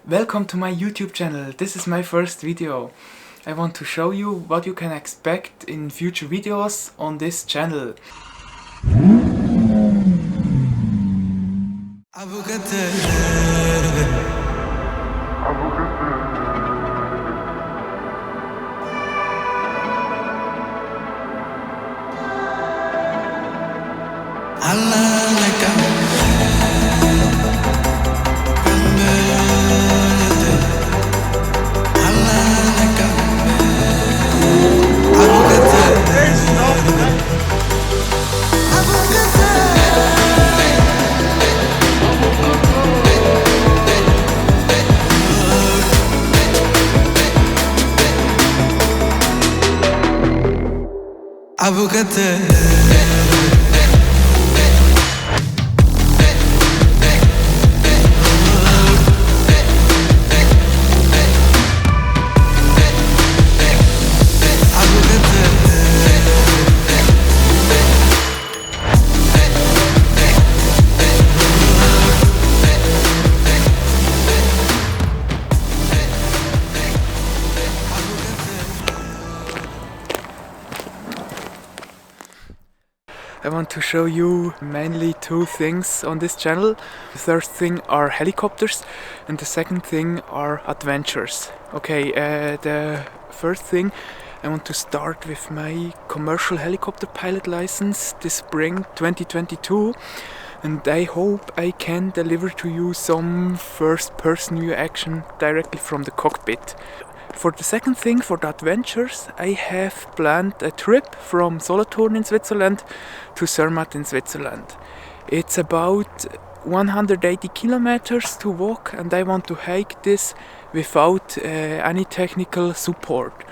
Welcome to my YouTube channel. This is my first video. I want to show you what you can expect in future videos on this channel. I want to show you mainly two things on this channel. The first thing are helicopters and the second thing are adventures. Okay, the first thing, I want to start with my commercial helicopter pilot license this spring 2022, and I hope I can deliver to you some first-person view action directly from the cockpit. For the second thing, for the adventures, I have planned a trip from Solothurn in Switzerland to Zermatt in Switzerland. It's about 180 kilometers to walk, and I want to hike this without any technical support.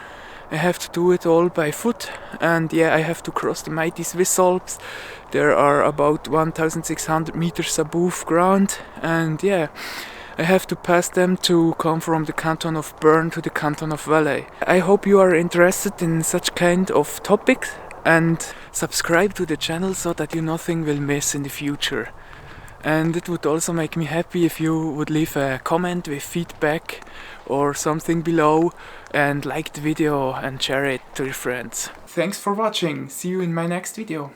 I have to do it all by foot, and yeah, I have to cross the mighty Swiss Alps. There are about 1600 meters above ground, and yeah, I have to pass them to come from the canton of Bern to the canton of Valais. I hope you are interested in such kind of topics and subscribe to the channel so that you nothing will miss in the future. And it would also make me happy if you would leave a comment with feedback or something below and like the video and share it to your friends. Thanks for watching. See you in my next video.